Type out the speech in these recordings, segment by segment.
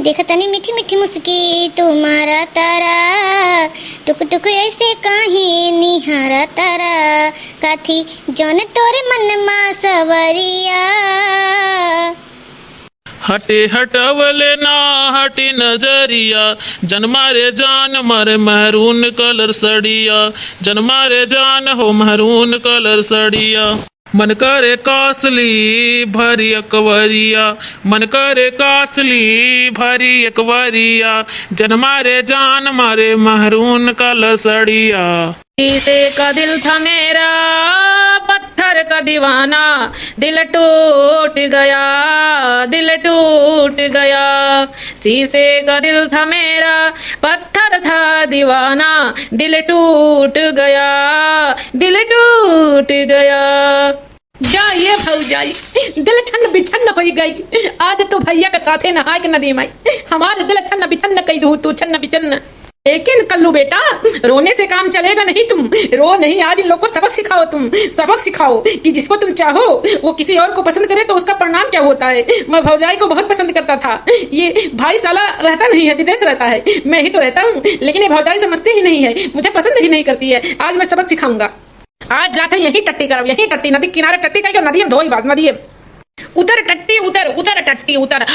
देखा तनी मीठी मीठी मुस्की तुम्हारा तारा टुक टुक ऐसे काहे निहारा तारा काथी जन तोरे मन मा सवरिया। हटे हटवले ना हटी नजरिया जनमारे जान मारे महरून कलर सड़िया जनमारे जान हो महरून कलर सड़िया मन करे कासली भरी अकवरिया मन करे कासली भरी अकवरिया जनमारे जान मारे महरून कलर सड़िया। शीशे का दिल था मेरा पत्थर का दीवाना दिल टूट गया दिल टूट गया। शीशे का दिल था मेरा पत्थर था दीवाना दिल टूट गया दिल टूट गया। जाइए भौजाई दिल छन्न बिछन्न हो गई आज तो भैया के साथे नहा के नदी में हमारे दिल छन्न बिछन्न कही दू तू छन्न बिछन्न। लेकिन कल्लू बेटा रोने से काम चलेगा नहीं, तुम रो नहीं, आज इन लोग को सबक सिखाओ, तुम सबक सिखाओ कि जिसको तुम चाहो वो किसी और को पसंद करे तो उसका परिणाम क्या होता है। मैं भौजाई को बहुत पसंद करता था, ये भाई साला रहता नहीं है, विदेश रहता है, मैं ही तो रहता हूँ, लेकिन ये भौजाई समझती ही नहीं है, मुझे पसंद ही नहीं करती है। आज मैं सबक सिखाऊंगा, आज जाते यही टट्टी करो, यही टट्टी नदी किनारे टट्टी का नदी धोई बाज नदी उतर टट्टी उतर उतर टट्टी उतर।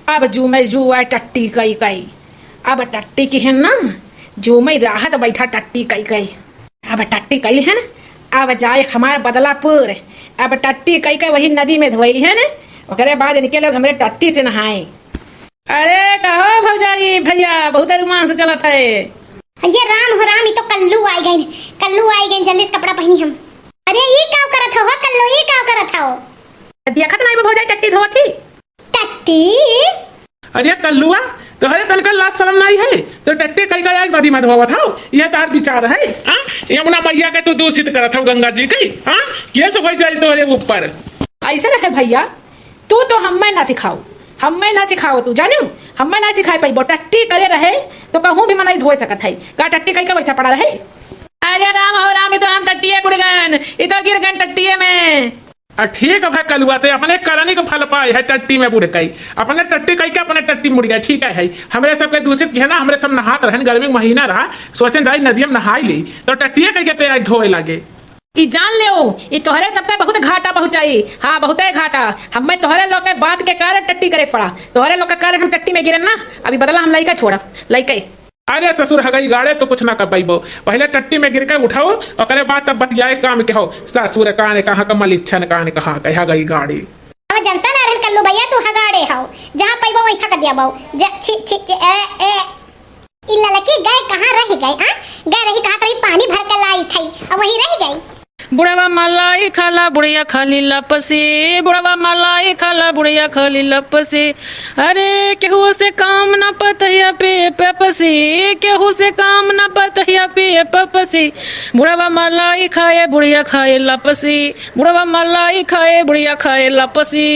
अब जो मैं जो है टट्टी कई कई, अब टट्टी की है ना जो मैं राहत बैठा टट्टी कई कई, अब टट्टी कई है ना, अब जाए हमारे बदलापुर, अब टट्टी कई कई वही नदी में धोई है ना, ओकरे बाद इनके लोग हमारे टट्टी से नहाए। अरे कहो भौजाई भैया बहुत रोमांस चला था। ये राम हो राम, ये तो कल्लू आई गई, कल्लू आई गई, जल्दी से कपड़ा पहनी हम। अरे ये क्या करत हो कल्लू, ये क्या करत हो? देखत नहीं भौजाई टट्टी धोत थी। टट्टी? अरे कल्लुआ तो हरे तनका लाज शर्म नहीं है तो टट्टी कई गया नदी में धोवत हो, यह तार विचार है? यमुना मैया के तो दूषित करत हो गंगा जी की, ये सब हो जाए तोरे ऊपर। ऐसा है भैया, तू तो हमें ना सिखाओ, हमें ना सिखाओ, तू जाने हमें ना सिखाए पाई, टट्टी करे रहे तो कहूँ भी मना धो सकत है का टट्टी कई का वैसा पड़ा रहे। अरे राम हो राम, तो हम टट्टी गुड़गन, इतो गिर गन टट्टी में। ठीक है कलुआ तो अपने करनी को फल पाए है टट्टी में बुड़ गई, अपने टट्टी कई के अपने टट्टी मुड़ गया, ठीक है हमरे सब के दूषित है ना, हमरे सब नहात रहे, गर्मी का महीना रहा, सोचन जाए नदी में नहाई ली तो टट्टिए कई के धोए लगे। ई जान ले ये तोहरे सबका बहुत घाटा पहुंचाई, हाँ बहुत है घाटा, हमें तोहरे लोग के बात के कारण टट्टी करे पड़ा, तोहरे लोग के कारण हम टट्टी में गिरन ना, अभी बदला हम लइका छोड़ा लइके। अरे ससुर हगई गाड़े तो कुछ ना कर पाइबो, पहले टट्टी में गिर के उठाओ और बाद तब बतियाए काम के हो, ससुर काने कहा कमल इच्छन काने कहा कह गई गाड़ी। अब जनता ना रहन कल्लू भैया, तू हगाड़े हो जहां पाइबो वही कर दिया बाऊ, छी छी ए इल्ला लकी गए कहां रह गए, गए रही कहां रही, पानी भर के लाई थई अब वही रह गई। बुढ़वा मलाई खाला बुढ़िया खाली लपसे, बुढ़वा मलाई खाला बुढ़िया खाली लपसे, अरे केहू से काम ना पतहिया पे पपसे, केहू से काम ना पतहिया पे पपसे, बुढ़वा मलाई खाए बुढ़िया खाए लपसे, बुढ़वा मलाई खाए बुढ़िया खाए लपसे।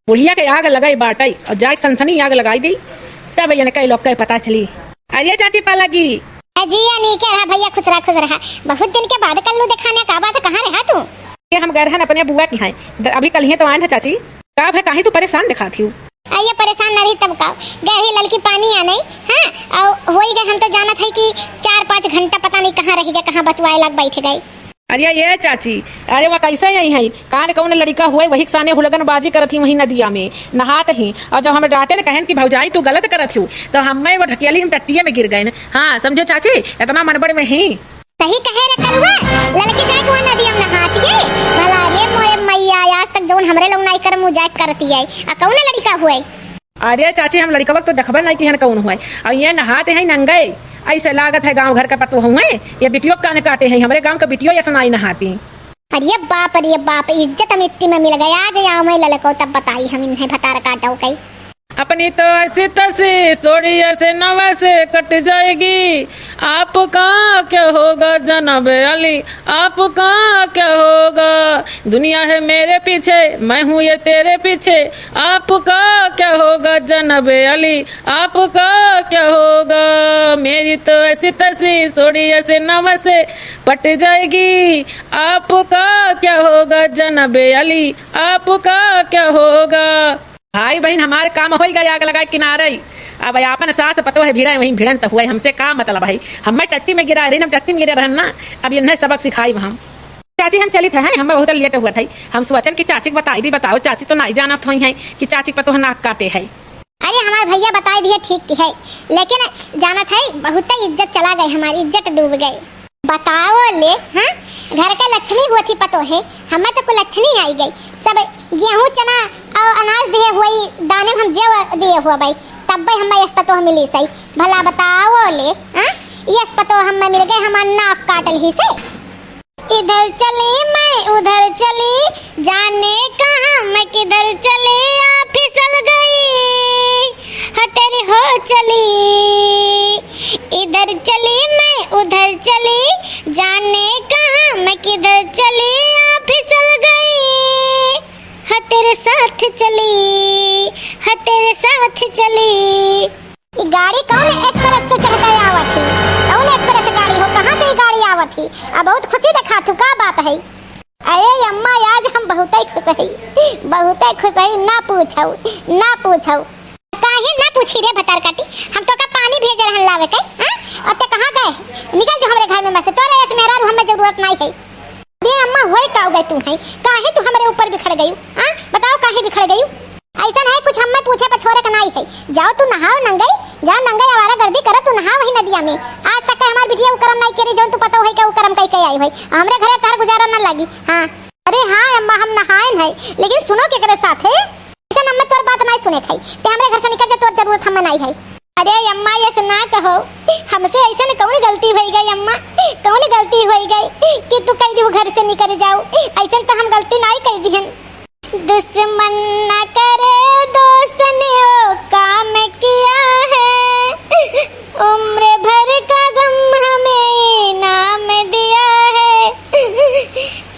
बुढ़िया के आग लगाई बाटाई और जाए सनसनी आग लगाई दी, तब ये कई लोग का पता चली। अरे चाची पालागी जी नहीं क्या रहा भैया, खुश रहा, बहुत दिन के बाद कल्लू दिखाने का बात, कहाँ रहा तू? ये हम गए हैं अपने बुआ की हैं, अभी कल ही तो आए थे चाची, का है काहे तू परेशान दिखा थी? ये परेशान ना रही तब का गए लड़की पानी आने, हाँ और हो ही गए, हम तो जाना था कि 4-5 घंटा पता नहीं कहाँ रह गए, कहाँ बतवाए लग बैठ गए। अरे ये चाची, अरे वह कैसे यही है, कान कौन लड़का हुए वही साने हुलगन बाजी करत ही वही नदिया में नहात ही, और जब हमें डांटे ने कहन कि भौजाई तू गलत करत हूँ तो हमें वो ढकियाली हम टट्टिया में गिर गए। हाँ समझो चाची, इतना मनबड़ में ही सही कहे रे कलुआ, लड़की जाए तो नदिया में नहाती है भला रे मोए मैया, आज तक जोन हमरे लोग नहीं कर मुजाक करती है, आ कौन लड़का हुए? अरे चाची हम लड़का वक्त तो देखबे नहीं कि कौन हुए, और ये नहाते हैं नंगे, ऐसे लागत है गांव घर का पतो हुए, ये बिटियो कान काटे हैं, हमारे गांव का बिटियो ऐसा नहीं नहाती। अरे बाप इज्जत मिट्टी में मिल गया, आज यहाँ मैं लड़को तब बताई हम इन्हें भतार काटा कई। अपनी तो ऐसी तसी सोड़िया से नवा से कट जाएगी, आपका क्या होगा जनाब अली, आपका क्या होगा, दुनिया है मेरे पीछे, मैं हूँ ये तेरे पीछे, आपका क्या होगा जनाब अली, आपका क्या होगा। मेरी तो ऐसी तसी सोड़ी ऐसे नव से पट जाएगी, आपका क्या होगा जनाब अली, आपका क्या होगा। भाई बहन हमारे काम हो गए, आग लगाए किनारे। अब आपन सास पतो है भिड़ा वहीं भिड़न तो हुआ, हमसे का मतलब है। हमें टट्टी में गिरा रही, हम टट्टी में गिरे रहन ना। अब ये सबक सिखाई हम। चाची हम चली थे, हमें बहुत लेट हुआ था। हम सोचन कि चाची बताई दी, बताओ चाची तो नहीं जाना थोड़ी है कि चाची पतो नाक काटे है। अरे हमारे भैया बता दिए ठीक की है, लेकिन जाना था बहुत इज्जत चला गई, हमारी इज्जत डूब गई। बताओ ले, हाँ घर का लक्ष्मी हुआ थी पतो है, हमें तो कोई लक्ष्मी आई गई। सब गेहूं चना और अनाज दिए हुए दाने हम जेव दिए हुआ भाई, तब भाई हमें इस पतो मिली सही। भला बताओ ले, हाँ ये पतो हमें मिल गए, हमारा नाक काटल ही से। इधर चली मैं उधर चली, जाने कहाँ मैं किधर चली, आ फिसल गई हटेरी हो चली। इधर चली मैं उधर चली, जाने कहाँ मैं किधर चली, आ फिसल गई हटेरे साथ चली, हटेरे साथ चली। ये गाड़ी कौन एक्सप्रेस से चढ़ के आवत थी, कौन एक्सप्रेस गाड़ी हो, कहाँ से ये गाड़ी आवत थी। अब बहुत खुशी दिखा तू, का बात है। अरे अम्मा आज हम बहुत ही खुश है, बहुत ही खुश है। ना पूछो ना पूछो, काहे ना पूछी रे भटार काटी, हम तो का पानी भेज रहन लावे के, हां अब ते कहां गए, निकल जो हमरे घर में में से, तोरे ऐसे मेहरारू हमें जरूरत नहीं है। दे अम्मा होय का गई तू है, काहे तू हमरे ऊपर बिखड़ गई, हां बताओ काहे बिखड़ गई। ऐसा है कुछ हमें पूछे पर छोरे का नहीं है। जाओ तू नहाओ नंगई, जा नंगई आवारा गर्दी कर, तू नहा वही नदिया में। आज तक हमार बिटिया करम नहीं करे, जो तू पता है कि वो करम कई कई आई भाई, हमरे घरे तार गुजारा न लगी। हां अरे हां अम्मा हम नहाए है, लेकिन सुनो के करे साथ है, ऐसा नम्मा तोर बात नहीं सुने थई, ते हमरे घर से निकल जा, तोर जरूरत हमें नहीं है। अरे अम्मा ये से ना कहो, हमसे ऐसा न कौन गलती हो गई अम्मा, कौन गलती हो गई कि तू कह दी घर से निकल जाओ, ऐसा तो हम गलती नहीं कह दी। दुश्मन न करे दोस्त ने वो काम किया है, उम्र भर का गम हमें इनाम दिया है।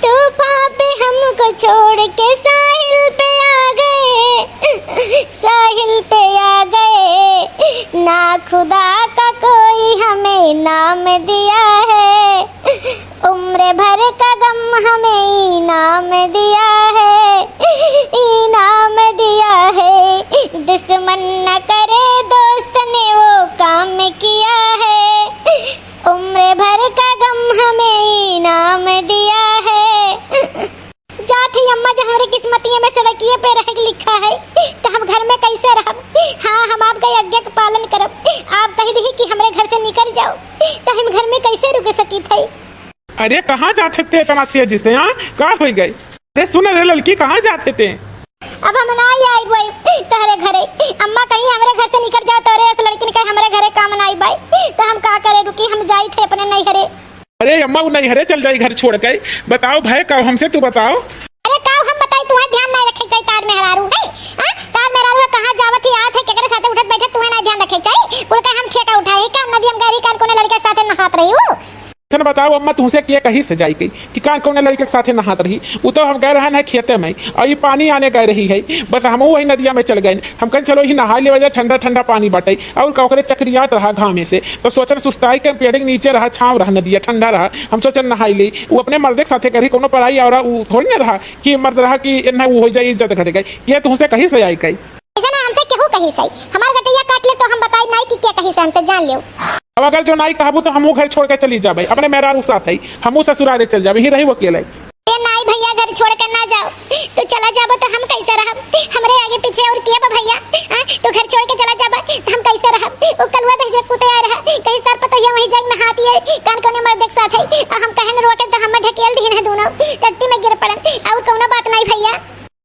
तूफान पे हमको छोड़ के साहिल पे आ गए, साहिल पे आ गए, ना खुदा का कोई हमें इनाम दिया है, उम्र भर का गम हमें इनाम दिया है, इनाम दिया है। दुश्मन न करे दोस्त ने वो काम किया है, उम्र भर का गम हमें इनाम दिया है। जाती अम्मा जो हमारी किस्मतिये में सड़किए पे रह लिखा है, तो हम घर में कैसे रहब। हाँ हम आपका आज्ञा का पालन करब, आप कह दी कि हमारे घर से निकल जाओ, तो हम घर में कैसे रुक सकी थे। अरे कहाँ जाते थे इतना तेजी से, हाँ का हो गई। अरे सुन रे लड़की कहाँ जाते थे। अब हम ना आई भाई तोहरे घरे, अम्मा कहीं हमारे घर से निकल जाओ, तोरे इस लड़की ने कहा हमारे घरे काम नहीं भाई, तो हम का करे, रुकी हम जाई थे अपने नहीं हरे। अरे अम्मा वो नहीं हरे चल जाई घर छोड़ के, बताओ भाई का हमसे तू बताओ। अरे का हम बताई, तुम्हें ध्यान नहीं रखे चाहिए, तार मेहरारू है, हां तार मेहरारू कहां जावत ही आत है, केकरे साथे उठत बैठत तुम्हें नहीं ध्यान रखे चाहिए। बोल के हम ठेका उठाए का नदी हम गहरी कान कोने लड़के के साथे नहात रही हो। चल बताओ अम्मा तुमसे क्या कहीं से जाई गई कि कान कौन लड़के के साथे नहात रही। वो तो हम गए रहन है खेते में, और ये पानी आने गए रही है, बस हम वही नदिया में चल गए। हम कहीं चलो ही नहा ले वजह ठंडा ठंडा पानी बटे, और कौकरे चक्रियात रहा घामे से, तो सोचन सुस्ताई के पेड़ के नीचे रहा, छाव रहा, नदिया ठंडा रहा, हम सोचन नहाई ली। वो अपने मर्द के साथे करी कोनो पढ़ाई और वो थोड़ी ना रहा कि मर्द रहा कि ना वो हो जाए इज्जत घट गई। ये तुमसे कहीं से आई गई, ऐसा ना हमसे केहू कहीं से हमार गटिया काट ले, तो हम बताई नहीं कि क्या कहीं से, हमसे जान लियो। अब अगर जो नहीं कहबू तो हमू घर छोड़ के चली जाबे, अपने मेहरारू साथ है, हमू ससुराले चल जाबे, ही रही वो अकेले। ए नहीं भैया घर छोड़ कर ना जाओ, तो चला जाबो तो हम कैसे रहब, हमरे आगे पीछे और किया बा भैया, हां तो घर छोड़ के चला जाबा हम कैसे रहब। वो कलवा दे जब कुते आ रहा कहीं सर पता है वही जाग नहाती है, कान कोने मर देख साथ है, हम कहन रोके तो हम ढकेल दीन है दोनों टट्टी में गिर पड़न, और कोनो बात नहीं भैया।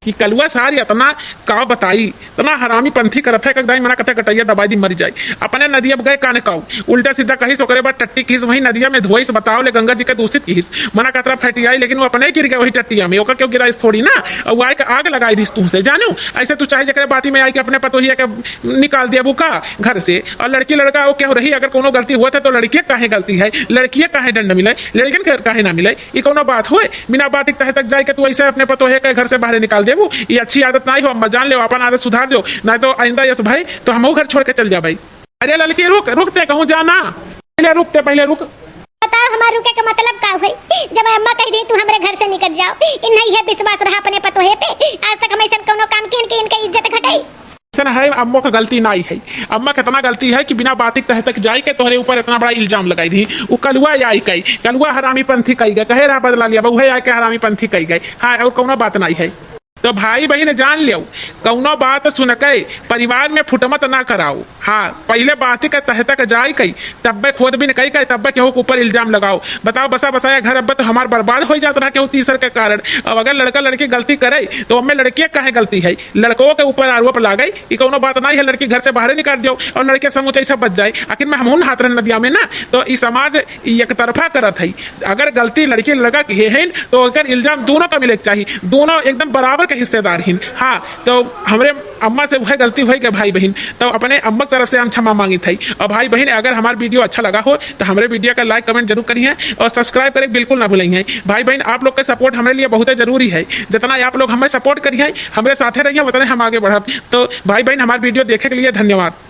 कि कलुआ सारी इतना का बताई इतना हरामी पंथी करत है कदाई मना कते कटैया दबाई दी मर जाए अपने नदिया गए काने काऊ उल्टा सीधा कही सोकरे बाद टट्टी किस वही नदिया में धोई से बताओ ले गंगा जी के दूषित किस मना कतरा फटियाई लेकिन वो अपने गिर गए वही टट्टिया में ओकर क्यों गिराइस थोड़ी ना और वो आए के आग लगाई दी तू से जानो ऐसे तू चाहे जकरे बाती में आई के अपने पतोहिया के निकाल दिया बुका घर से और लड़की लड़का वो क्या रही अगर कोनो गलती हुआ था तो लड़कियां काहे गलती है लड़कियां काहे दंड मिले लड़कियन के काहे ना मिले ये कोनो बात हुए बिना बात तह तक जाए के तू ऐसे अपने पतोहिया के घर से बाहर निकाल देबू ये अच्छी आदत नहीं हो अम्मा जान ले अपन आदत सुधार दो ना तो आइंदा यस भाई तो हम घर छोड़ के चल जा भाई अरे लड़की रुक रुकते कहूँ जाना पहले रुक बताओ हमारे रुके का मतलब का हुई जब अम्मा कह दी तू हमरे घर से निकल जाओ इन नहीं है विश्वास रहा अपने पतोहे पे आज तक हम ऐसा कोनो काम किन के इनका इज्जत घटाई है अम्मो का गलती नहीं है अम्मा का इतना गलती है कि बिना बातिक तह तक जाए के तोहरे ऊपर इतना बड़ा इल्जाम लगाई थी वो कलुआ आई कई कलुआ हरामी पंथी कही गए कहे रहा बदला लिया वह आके हरामी पंथी कही गए हाँ और कोनो बात नहीं है तो भाई बहन जान लियो कौनो बात सुन के परिवार में फुटमत ना कराओ हाँ पहले बात का तह तक जाए कई तब खोद भी कही कही तब केहू के ऊपर इल्जाम लगाओ बताओ बसा बसाया घर अब तो हमार बर्बाद हो जाता रहा केहू तीसर के कारण अब अगर लड़का लड़की गलती करे तो हमें लड़की काहे गलती है लड़कों के ऊपर आरोप लागे ये कोनो बात नहीं है लड़की घर से बाहर निकाल दो और लड़के समूचे सब बच जाए आखिर में हम हाथ रह नदिया में ना तो इस समाज एक तरफा करत है अगर गलती लड़की लड़का की है तो अगर इल्जाम दोनों का मिले चाहिए दोनों एकदम बराबर के हिस्सेदार हैं हाँ तो हमारे अम्मा से वह गलती हुई कि भाई बहन तो अपने अम्मा की तरफ से हम क्षमा मांगी थी और भाई बहन अगर हमारा वीडियो अच्छा लगा हो तो हमारे वीडियो का लाइक कमेंट जरूर करिए और सब्सक्राइब करें बिल्कुल ना भूलेंगे भाई बहन आप लोग का सपोर्ट हमारे लिए बहुत जरूरी है जितना आप लोग हमें सपोर्ट करिए हमारे साथ रहिए उतना हम आगे बढ़ब तो भाई बहन हमारे वीडियो देखे के लिए धन्यवाद।